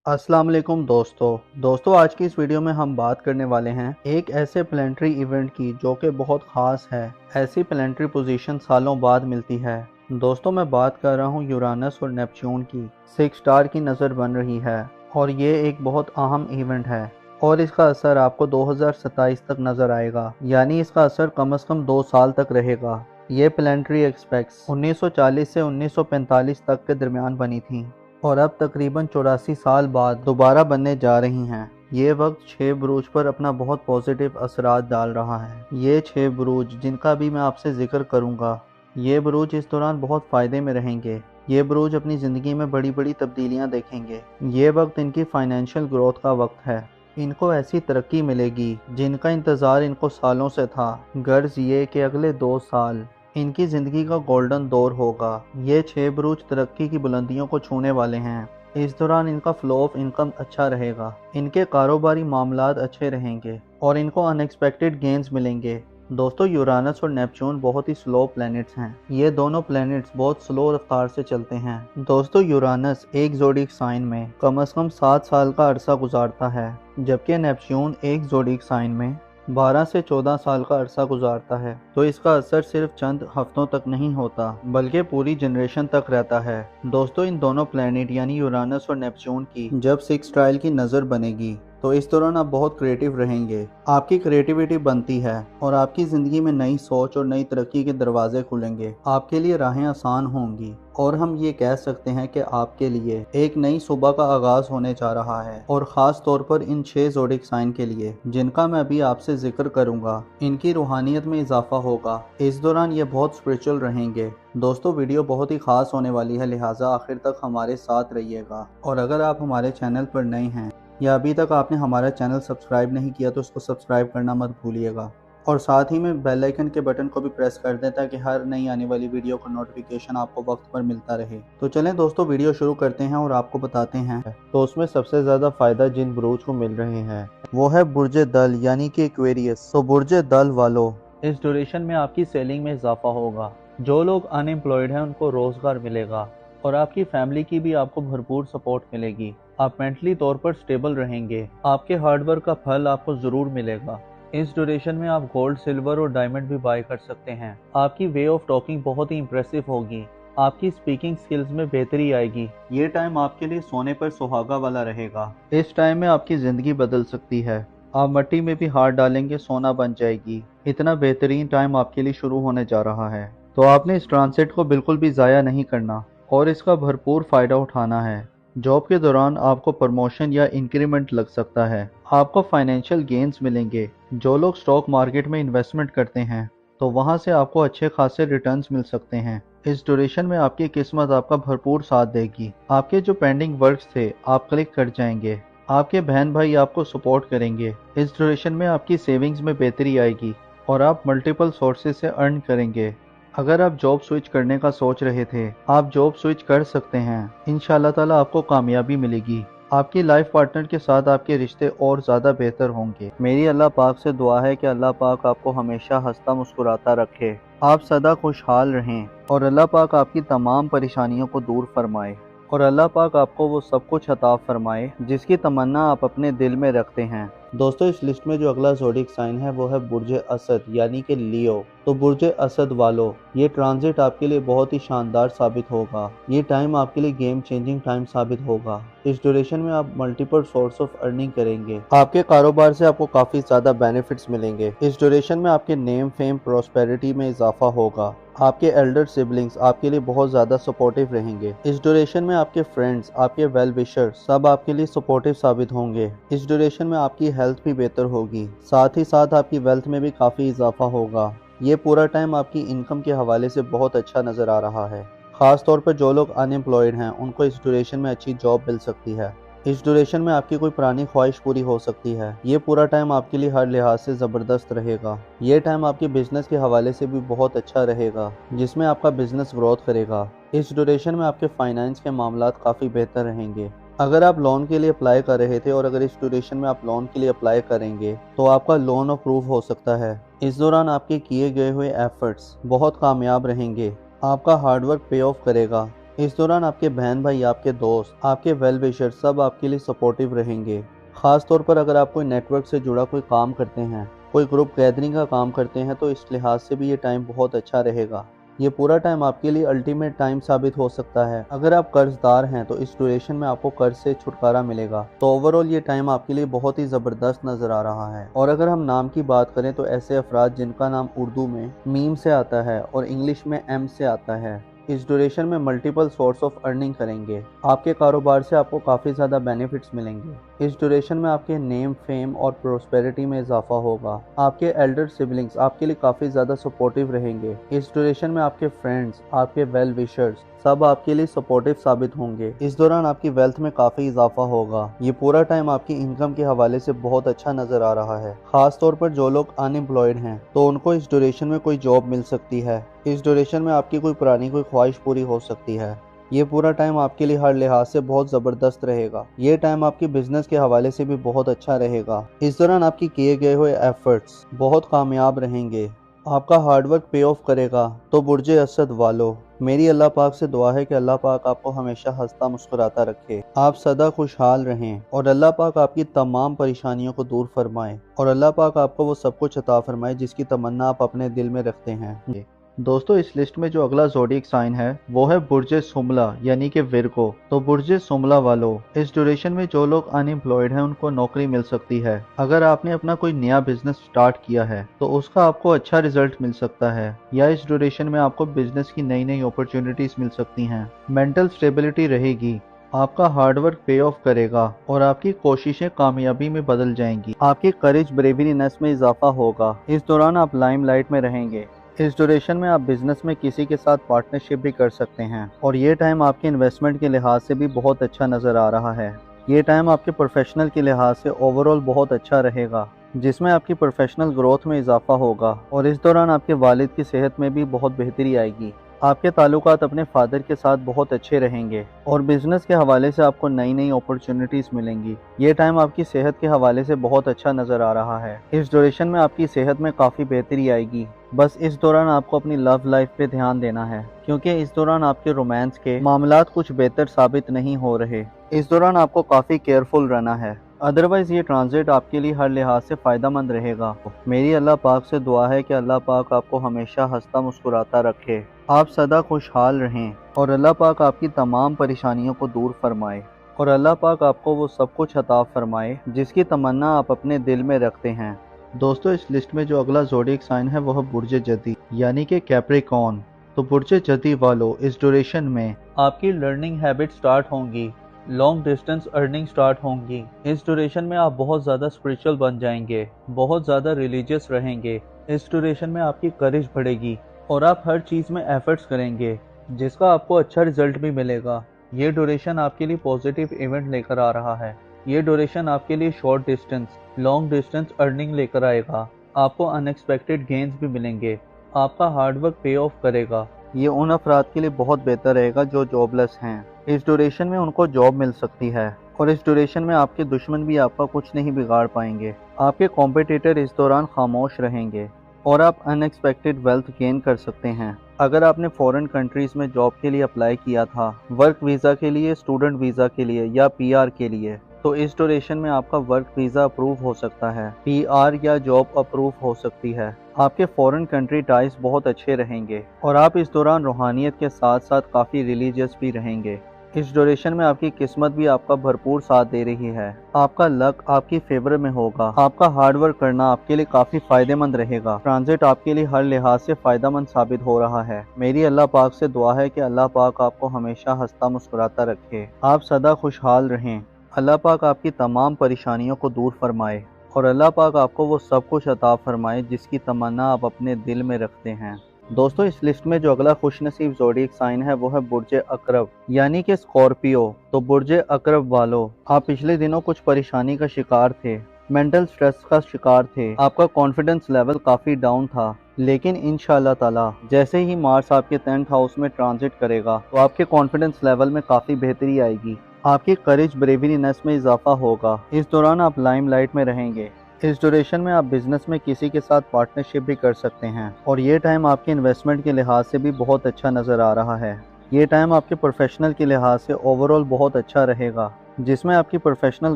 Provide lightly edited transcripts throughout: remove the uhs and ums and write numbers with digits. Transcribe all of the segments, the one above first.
अस्सलाम वालेकुम दोस्तों आज की इस वीडियो में हम बात करने वाले हैं एक ऐसे प्लेनेटरी इवेंट की जो कि बहुत ख़ास है। ऐसी प्लेनेटरी पोजीशन सालों बाद मिलती है। दोस्तों मैं बात कर रहा हूँ यूरानस और नेपच्यून की 6 स्टार की नज़र बन रही है और ये एक बहुत अहम इवेंट है और इसका असर आपको 2027 तक नज़र आएगा, यानी इसका असर कम से कम 2 साल तक रहेगा। ये प्लेनेटरी एक्सपेक्ट्स 1940 से 1945 तक के दरमियान बनी थी और अब तकरीबन 84 साल बाद दोबारा बनने जा रही हैं। ये वक्त 6 बुरूज पर अपना बहुत पॉजिटिव असरात डाल रहा है। ये 6 बुरूज जिनका भी मैं आपसे जिक्र करूंगा, ये बुरूज इस दौरान बहुत फ़ायदे में रहेंगे। ये बुरूज अपनी ज़िंदगी में बड़ी बड़ी तब्दीलियां देखेंगे। ये वक्त इनकी फाइनेंशियल ग्रोथ का वक्त है। इनको ऐसी तरक्की मिलेगी जिनका इंतज़ार इनको सालों से था। गर्ज ये कि अगले 2 साल इनकी ज़िंदगी का गोल्डन दौर होगा। ये 6 बुरूज तरक्की की बुलंदियों को छूने वाले हैं। इस दौरान इनका फ्लो ऑफ इनकम अच्छा रहेगा, इनके कारोबारी मामलात अच्छे रहेंगे और इनको अनएक्सपेक्टेड गेन्स मिलेंगे। दोस्तों यूरानस और नेपच्यून बहुत ही स्लो प्लैनेट्स हैं। ये दोनों प्लैनेट्स बहुत स्लो रफ्तार से चलते हैं। दोस्तों यूरानस एक ज़ोडिएक साइन में कम से कम 7 साल का अरसा गुजारता है, जबकि नेपच्यून एक ज़ोडिएक साइन में 12 से 14 साल का अरसा गुजारता है। तो इसका असर सिर्फ चंद हफ्तों तक नहीं होता बल्कि पूरी जनरेशन तक रहता है। दोस्तों इन दोनों प्लैनेट यानी यूरानस और नेपच्यून की जब 6 ट्रायल की नज़र बनेगी तो इस दौरान आप बहुत क्रिएटिव रहेंगे। आपकी क्रिएटिविटी बनती है और आपकी ज़िंदगी में नई सोच और नई तरक्की के दरवाजे खुलेंगे। आपके लिए राहें आसान होंगी और हम ये कह सकते हैं कि आपके लिए एक नई सुबह का आगाज़ होने जा रहा है। और ख़ास तौर पर इन 6 ज़ोडिएक साइन के लिए जिनका मैं अभी आपसे जिक्र करूंगा, इनकी रूहानियत में इजाफा होगा। इस दौरान ये बहुत स्पिरिचुअल रहेंगे। दोस्तों वीडियो बहुत ही ख़ास होने वाली है, लिहाजा आखिर तक हमारे साथ रहिएगा। और अगर आप हमारे चैनल पर नए हैं या अभी तक आपने हमारा चैनल सब्सक्राइब नहीं किया तो उसको सब्सक्राइब करना मत भूलिएगा और साथ ही में बेल आइकन के बटन को भी प्रेस कर दें ताकि हर नई आने वाली वीडियो का नोटिफिकेशन आपको वक्त पर मिलता रहे। तो चलें दोस्तों वीडियो शुरू करते हैं और आपको बताते हैं। तो उसमें सबसे ज़्यादा फ़ायदा जिन बुरूज को मिल रहे हैं वो है बुर्ज दल यानी कि एक्वेरियस। तो बुर्ज दल वालों, इस ड्यूरेशन में आपकी सेलिंग में इजाफा होगा। जो लोग अनएम्प्लॉयड हैं उनको रोज़गार मिलेगा और आपकी फैमिली की भी आपको भरपूर सपोर्ट मिलेगी। आप मेंटली तौर पर स्टेबल रहेंगे। आपके हार्डवर्क का फल आपको ज़रूर मिलेगा। इस ड्यूरेशन में आप गोल्ड, सिल्वर और डायमंड भी बाय कर सकते हैं। आपकी वे ऑफ टॉकिंग बहुत ही इंप्रेसिव होगी। आपकी स्पीकिंग स्किल्स में बेहतरी आएगी। ये टाइम आपके लिए सोने पर सुहागा वाला रहेगा। इस टाइम में आपकी ज़िंदगी बदल सकती है। आप मिट्टी में भी हाथ डालेंगे सोना बन जाएगी। इतना बेहतरीन टाइम आपके लिए शुरू होने जा रहा है। तो आपने इस ट्रांसिट को बिल्कुल भी ज़ाया नहीं करना और इसका भरपूर फ़ायदा उठाना है। जॉब के दौरान आपको प्रमोशन या इंक्रीमेंट लग सकता है। आपको फाइनेंशियल गेन्स मिलेंगे। जो लोग स्टॉक मार्केट में इन्वेस्टमेंट करते हैं तो वहां से आपको अच्छे खासे रिटर्न्स मिल सकते हैं। इस ड्यूरेशन में आपकी किस्मत आपका भरपूर साथ देगी। आपके जो पेंडिंग वर्क्स थे आप क्लिक कर जाएंगे। आपके बहन भाई आपको सपोर्ट करेंगे। इस ड्यूरेशन में आपकी सेविंग्स में बेहतरी आएगी और आप मल्टीपल सोर्सेज से अर्न करेंगे। अगर आप जॉब स्विच करने का सोच रहे थे, आप जॉब स्विच कर सकते हैं। इंशाल्लाह ताला आपको कामयाबी मिलेगी। आपकी लाइफ पार्टनर के साथ आपके रिश्ते और ज़्यादा बेहतर होंगे। मेरी अल्लाह पाक से दुआ है कि अल्लाह पाक आपको हमेशा हंसता मुस्कुराता रखे, आप सदा खुशहाल रहें और अल्लाह पाक आपकी तमाम परेशानियों को दूर फरमाए और अल्लाह पाक आपको वो सब कुछ अता फरमाए जिसकी तमन्ना आप अपने दिल में रखते हैं। दोस्तों इस लिस्ट में जो अगला ज़ोडिएक साइन है वो है बुर्ज असद यानी कि लियो। तो बुर्ज असद वालों, ये ट्रांजिट आपके लिए बहुत ही शानदार साबित होगा। ये टाइम आपके लिए गेम चेंजिंग टाइम साबित होगा। इस ड्यूरेशन में आप मल्टीपल सोर्स ऑफ अर्निंग करेंगे। आपके कारोबार से आपको काफ़ी ज़्यादा बेनिफिट्स मिलेंगे। इस ड्यूरेशन में आपके नेम, फेम, प्रॉस्पेरिटी में इजाफा होगा। आपके एल्डर सिबलिंग्स आपके लिए बहुत ज़्यादा सपोर्टिव रहेंगे। इस ड्यूरेशन में आपके फ्रेंड्स, आपके वेल विशर सब आपके लिए सपोर्टिव साबित होंगे। इस ड्यूरेशन में आपकी हेल्थ भी बेहतर होगी, साथ ही साथ आपकी वेल्थ में भी काफ़ी इजाफा होगा। ये पूरा टाइम आपकी इनकम के हवाले से बहुत अच्छा नज़र आ रहा है। ख़ास तौर पर जो लोग अनएम्प्लॉयड हैं उनको इस ड्यूरेशन में अच्छी जॉब मिल सकती है। इस ड्यूरेशन में आपकी कोई पुरानी ख्वाहिश पूरी हो सकती है। ये पूरा टाइम आपके लिए हर लिहाज से ज़बरदस्त रहेगा। ये टाइम आपके बिजनेस के हवाले से भी बहुत अच्छा रहेगा जिसमें आपका बिजनेस ग्रोथ करेगा। इस ड्यूरेशन में आपके फाइनेंस के मामलात काफ़ी बेहतर रहेंगे। अगर आप लोन के लिए अप्लाई कर रहे थे और अगर इस ड्यूरेशन में आप लोन के लिए अप्लाई करेंगे तो आपका लोन अप्रूव हो सकता है। इस दौरान आपके किए गए हुए एफर्ट्स बहुत कामयाब रहेंगे। आपका हार्डवर्क पे ऑफ करेगा। इस दौरान आपके बहन भाई, आपके दोस्त, आपके वेल विशर सब आपके लिए सपोर्टिव रहेंगे। खास तौर पर अगर आप कोई नेटवर्क से जुड़ा कोई काम करते हैं, कोई ग्रुप गैदरिंग का काम करते हैं, तो इस लिहाज से भी ये टाइम बहुत अच्छा रहेगा। ये पूरा टाइम आपके लिए अल्टीमेट टाइम साबित हो सकता है। अगर आप कर्जदार हैं तो इस ड्यूरेशन में आपको कर्ज से छुटकारा मिलेगा। तो ओवरऑल ये टाइम आपके लिए बहुत ही ज़बरदस्त नज़र आ रहा है। और अगर हम नाम की बात करें तो ऐसे अफराद जिनका नाम उर्दू में मीम से आता है और इंग्लिश में एम से आता है, इस ड्यूरेशन में मल्टीपल सोर्स ऑफ अर्निंग करेंगे। आपके कारोबार से आपको काफ़ी ज़्यादा बेनिफिट्स मिलेंगे। इस ड्यूरेशन में आपके नेम, फेम और प्रोस्पेरिटी में इजाफा होगा। आपके एल्डर सिबलिंग्स आपके लिए काफ़ी ज़्यादा सपोर्टिव रहेंगे। इस ड्यूरेशन में आपके फ्रेंड्स, आपके वेल विशर्स सब आपके लिए सपोर्टिव साबित होंगे। इस दौरान आपकी वेल्थ में काफ़ी इजाफा होगा। ये पूरा टाइम आपकी इनकम के हवाले से बहुत अच्छा नज़र आ रहा है। खास तौर पर जो लोग अनएम्प्लॉयड हैं तो उनको इस ड्यूरेशन में कोई जॉब मिल सकती है। इस ड्यूरेशन में आपकी कोई पुरानी कोई ख्वाहिश पूरी हो सकती है। ये पूरा टाइम आपके लिए हर लिहाज से बहुत ज़बरदस्त रहेगा। ये टाइम आपकी बिजनेस के हवाले से भी बहुत अच्छा रहेगा। इस दौरान आपकी किए गए हुए एफर्ट्स बहुत कामयाब रहेंगे। आपका हार्डवर्क पे ऑफ करेगा। तो बुर्जे असद वालों, मेरी अल्लाह पाक से दुआ है कि अल्लाह पाक आपको हमेशा हंसता मुस्कुराता रखे, आप सदा खुशहाल रहें और अल्लाह पाक आपकी तमाम परेशानियों को दूर फरमाए और अल्लाह पाक आपको वो सब कुछ अता फरमाए जिसकी तमन्ना आप अपने दिल में रखते हैं। दोस्तों, इस लिस्ट में जो अगला ज़ोडिएक साइन है वो है बुर्जे सुमला यानी कि विरगो। तो बुर्जे सुमला वालों, इस ड्यूरेशन में जो लोग अनएम्प्लॉयड हैं उनको नौकरी मिल सकती है। अगर आपने अपना कोई नया बिजनेस स्टार्ट किया है तो उसका आपको अच्छा रिजल्ट मिल सकता है, या इस ड्यूरेशन में आपको बिजनेस की नई नई अपॉर्चुनिटीज मिल सकती हैं। मेंटल स्टेबिलिटी रहेगी। आपका हार्डवर्क पे ऑफ करेगा और आपकी कोशिशें कामयाबी में बदल जाएंगी। आपकी करेज ब्रेवरीनेस में इजाफा होगा। इस दौरान आप लाइमलाइट में रहेंगे। इस ड्यूरेशन में आप बिजनेस में किसी के साथ पार्टनरशिप भी कर सकते हैं और ये टाइम आपके इन्वेस्टमेंट के लिहाज से भी बहुत अच्छा नज़र आ रहा है। ये टाइम आपके प्रोफेशनल के लिहाज से ओवरऑल बहुत अच्छा रहेगा, जिसमें आपकी प्रोफेशनल ग्रोथ में इजाफा होगा और इस दौरान आपके वालिद की सेहत में भी बहुत बेहतरी आएगी। आपके ताल्लुकात अपने फादर के साथ बहुत अच्छे रहेंगे और बिजनेस के हवाले से आपको नई नई अपॉर्चुनिटीज मिलेंगी। ये टाइम आपकी सेहत के हवाले से बहुत अच्छा नज़र आ रहा है। इस ड्यूरेशन में आपकी सेहत में काफ़ी बेहतरी आएगी। बस इस दौरान आपको अपनी लव लाइफ पे ध्यान देना है, क्योंकि इस दौरान आपके रोमांस के मामलात कुछ बेहतर साबित नहीं हो रहे। इस दौरान आपको काफ़ी केयरफुल रहना है, अदरवाइज ये ट्रांजिट आपके लिए हर लिहाज से फ़ायदेमंद रहेगा। मेरी अल्लाह पाक से दुआ है कि अल्लाह पाक आपको हमेशा हंसता मुस्कुराता रखे, आप सदा खुशहाल रहें और अल्लाह पाक आपकी तमाम परेशानियों को दूर फरमाए और अल्लाह पाक आपको वो सब कुछ अता फरमाए जिसकी तमन्ना आप अपने दिल में रखते हैं। दोस्तों, इस लिस्ट में जो अगला ज़ोडिएक साइन है वो है बुर्जे जदी यानी कि कैप्रिकॉर्न। तो बुर्जे जदी वालों, इस ड्यूरेशन में आपकी लर्निंग हैबिट स्टार्ट होंगी, लॉन्ग डिस्टेंस अर्निंग स्टार्ट होंगी। इस ड्यूरेशन में आप बहुत ज़्यादा स्पिरिचुअल बन जाएंगे, बहुत ज़्यादा रिलीजियस रहेंगे। इस ड्यूरेशन में आपकी करेज बढ़ेगी और आप हर चीज़ में एफर्ट्स करेंगे जिसका आपको अच्छा रिजल्ट भी मिलेगा। ये ड्यूरेशन आपके लिए पॉजिटिव इवेंट लेकर आ रहा है। ये ड्यूरेशन आपके लिए short distance, long distance earning लेकर आएगा। आपको अनएक्सपेक्टेड गेंस भी मिलेंगे। आपका हार्डवर्क पे ऑफ करेगा। ये उन अफराद के लिए बहुत बेहतर रहेगा जो जॉबलेस हैं। इस ड्यूरेशन में उनको जॉब मिल सकती है और इस ड्यूरेशन में आपके दुश्मन भी आपका कुछ नहीं बिगाड़ पाएंगे। आपके कॉम्पिटिटर इस दौरान खामोश रहेंगे और आप अनएक्सपेक्टेड वेल्थ गेन कर सकते हैं। अगर आपने फॉरेन कंट्रीज में जॉब के लिए अप्लाई किया था, वर्क वीज़ा के लिए, स्टूडेंट वीज़ा के लिए या पीआर के लिए, तो इस ड्यूरेशन में आपका वर्क वीज़ा अप्रूव हो सकता है, पीआर या जॉब अप्रूव हो सकती है। आपके फॉरेन कंट्री टाइज बहुत अच्छे रहेंगे और आप इस दौरान रूहानियत के साथ साथ काफ़ी रिलीजियस भी रहेंगे। इस ड्यूरेशन में आपकी किस्मत भी आपका भरपूर साथ दे रही है। आपका लक आपकी फेवर में होगा। आपका हार्ड वर्क करना आपके लिए काफ़ी फ़ायदेमंद रहेगा। ट्रांजिट आपके लिए हर लिहाज से फ़ायदेमंद साबित हो रहा है। मेरी अल्लाह पाक से दुआ है कि अल्लाह पाक आपको हमेशा हंसता मुस्कुराता रखे, आप सदा खुशहाल रहें। अल्लाह पाक आपकी तमाम परेशानियों को दूर फरमाए और अल्लाह पाक आपको वो सब कुछ अता फरमाए जिसकी तमन्ना आप अपने दिल में रखते हैं। दोस्तों, इस लिस्ट में जो अगला खुशनसीब ज़ोडिएक साइन है वो है बुर्जे अकरब यानी कि स्कॉर्पियो। तो बुर्जे अकरब वालों, आप पिछले दिनों कुछ परेशानी का शिकार थे, मेंटल स्ट्रेस का शिकार थे, आपका कॉन्फिडेंस लेवल काफ़ी डाउन था, लेकिन इंशाअल्लाह ताला जैसे ही मार्स आपके 10th हाउस में ट्रांजिट करेगा तो आपके कॉन्फिडेंस लेवल में काफ़ी बेहतरी आएगी। आपकी करेज ब्रेवरीनेस में इजाफा होगा। इस दौरान आप लाइमलाइट में रहेंगे। इस ड्यूरेशन में आप बिजनेस में किसी के साथ पार्टनरशिप भी कर सकते हैं और ये टाइम आपके इन्वेस्टमेंट के लिहाज से भी बहुत अच्छा नज़र आ रहा है। یہ ٹائم آپ کے پروفیشنل کے لحاظ سے اوور آل بہت اچھا رہے گا، جس میں آپ کی پروفیشنل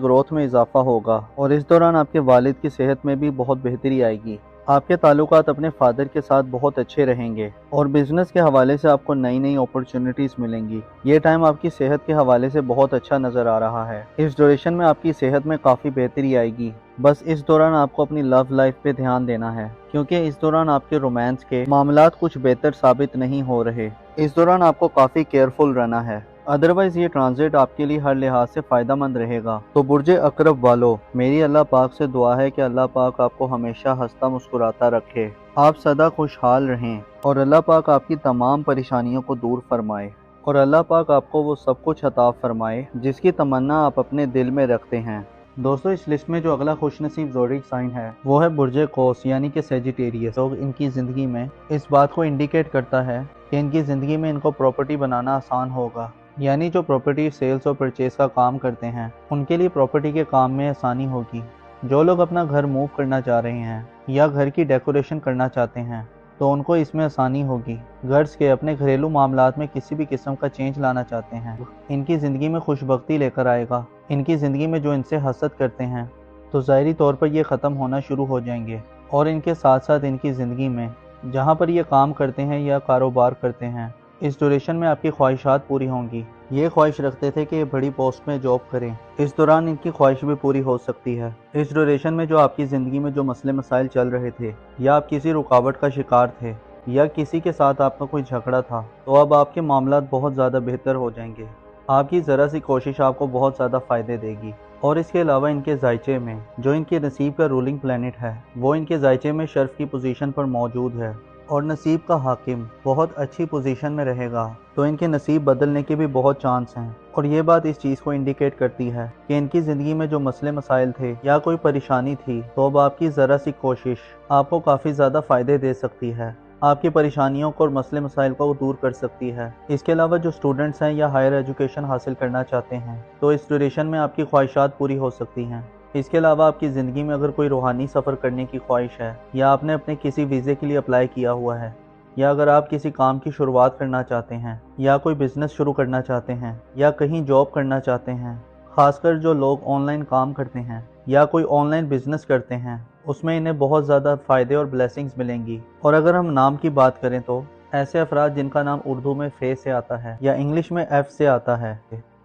گروتھ میں اضافہ ہوگا، اور اس دوران آپ کے والد کی صحت میں بھی بہت بہتری آئے گی۔ آپ کے تعلقات اپنے فادر کے ساتھ بہت اچھے رہیں گے، اور بزنس کے حوالے سے آپ کو نئی نئی اپرچونٹیز ملیں گی۔ یہ ٹائم آپ کی صحت کے حوالے سے بہت اچھا نظر آ رہا ہے۔ اس ڈیوریشن میں آپ کی صحت میں کافی بہتری آئے گی۔ بس اس دوران آپ کو اپنی لو لائف پہ دھیان دینا ہے، کیونکہ اس دوران آپ کے رومانس کے معاملات کچھ بہتر ثابت نہیں ہو رہے۔ اس دوران آپ کو کافی کیئرفل رہنا ہے، ادروائز یہ ٹرانزٹ آپ کے لیے ہر لحاظ سے فائدہ مند رہے گا۔ تو برج عقرب والو، میری اللہ پاک سے دعا ہے کہ اللہ پاک آپ کو ہمیشہ ہنستا مسکراتا رکھے، آپ سدا خوشحال رہیں، اور اللہ پاک آپ کی تمام پریشانیوں کو دور فرمائے، اور اللہ پاک آپ کو وہ سب کچھ عطا فرمائے جس کی تمنا آپ اپنے دل میں رکھتے ہیں۔ دوستو، اس لسٹ میں جو اگلا خوش نصیب زوڈک سائن ہے وہ ہے برج قوس یعنی کہ سیجیٹیریس۔ لوگ ان کی زندگی میں اس بات کو انڈیکیٹ کرتا ہے کہ ان کی زندگی میں ان کو پراپرٹی بنانا آسان ہوگا، یعنی جو پراپرٹی سیلز اور پرچیز کا کام کرتے ہیں ان کے لیے پراپرٹی کے کام میں آسانی ہوگی۔ جو لوگ اپنا گھر موو کرنا چاہ رہے ہیں یا گھر کی ڈیکوریشن کرنا چاہتے ہیں تو ان کو اس میں آسانی ہوگی۔ گھرز کے اپنے گھریلو معاملات میں کسی بھی قسم کا چینج لانا چاہتے ہیں، ان کی زندگی میں خوش بختی لے کر آئے گا۔ ان کی زندگی میں جو ان سے حسد کرتے ہیں تو ظاہری طور پر یہ ختم ہونا شروع ہو جائیں گے، اور ان کے ساتھ ساتھ ان کی زندگی میں جہاں پر یہ کام کرتے ہیں یا کاروبار کرتے ہیں اس ڈیوریشن میں آپ کی خواہشات پوری ہوں گی۔ یہ خواہش رکھتے تھے کہ یہ بڑی پوسٹ میں جاب کریں، اس دوران ان کی خواہش بھی پوری ہو سکتی ہے۔ اس ڈیوریشن میں جو آپ کی زندگی میں جو مسئلے مسائل چل رہے تھے، یا آپ کسی رکاوٹ کا شکار تھے، یا کسی کے ساتھ آپ کا کوئی جھگڑا تھا، تو اب آپ کے معاملات بہت زیادہ بہتر ہو جائیں گے۔ آپ کی ذرا سی کوشش آپ کو بہت زیادہ فائدے دے گی۔ اور اس کے علاوہ ان کے ذائچے میں جو ان کے نصیب کا رولنگ پلینٹ ہے وہ ان کے ذائچے میں شرف کی پوزیشن پر موجود ہے، اور نصیب کا حاکم بہت اچھی پوزیشن میں رہے گا، تو ان کے نصیب بدلنے کے بھی بہت چانس ہیں۔ اور یہ بات اس چیز کو انڈیکیٹ کرتی ہے کہ ان کی زندگی میں جو مسئلے مسائل تھے یا کوئی پریشانی تھی، تو اب آپ کی ذرا سی کوشش آپ کو کافی زیادہ فائدے دے سکتی ہے، آپ کی پریشانیوں کو اور مسئلے مسائل کو دور کر سکتی ہے۔ اس کے علاوہ جو اسٹوڈنٹس ہیں یا ہائر ایجوکیشن حاصل کرنا چاہتے ہیں تو اس ڈیوریشن میں آپ کی خواہشات پوری ہو سکتی ہیں۔ اس کے علاوہ آپ کی زندگی میں اگر کوئی روحانی سفر کرنے کی خواہش ہے، یا آپ نے اپنے کسی ویزے کے لیے اپلائی کیا ہوا ہے، یا اگر آپ کسی کام کی شروعات کرنا چاہتے ہیں، یا کوئی بزنس شروع کرنا چاہتے ہیں، یا کہیں جاب کرنا چاہتے ہیں، خاص کر جو لوگ آن لائن کام کرتے ہیں یا کوئی آن لائن بزنس کرتے ہیں، اس میں انہیں بہت زیادہ فائدے اور بلیسنگز ملیں گی۔ اور اگر ہم نام کی بات کریں تو ایسے افراد جن کا نام اردو میں فے سے آتا ہے یا انگلش میں ایف سے آتا ہے،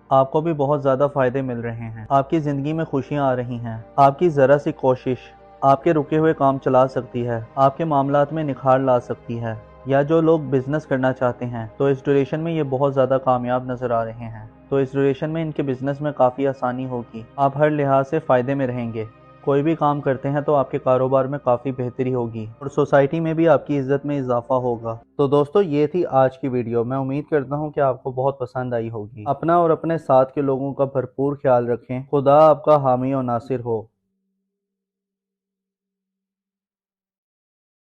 آپ کو بھی بہت زیادہ فائدے مل رہے ہیں، آپ کی زندگی میں خوشیاں آ رہی ہیں۔ آپ کی ذرا سی کوشش آپ کے رکے ہوئے کام چلا سکتی ہے، آپ کے معاملات میں نکھار لا سکتی ہے۔ یا جو لوگ بزنس کرنا چاہتے ہیں تو اس ڈیوریشن میں یہ بہت زیادہ کامیاب نظر آ رہے ہیں، تو اس ڈیوریشن میں ان کے بزنس میں کافی آسانی ہوگی، آپ ہر لحاظ سے فائدے میں رہیں گے۔ کوئی بھی کام کرتے ہیں تو آپ کے کاروبار میں کافی بہتری ہوگی، اور سوسائٹی میں بھی آپ کی عزت میں اضافہ ہوگا۔ تو دوستو، یہ تھی آج کی ویڈیو۔ میں امید کرتا ہوں کہ آپ کو بہت پسند آئی ہوگی۔ اپنا اور اپنے ساتھ کے لوگوں کا بھرپور خیال رکھیں۔ خدا آپ کا حامی و ناصر ہو۔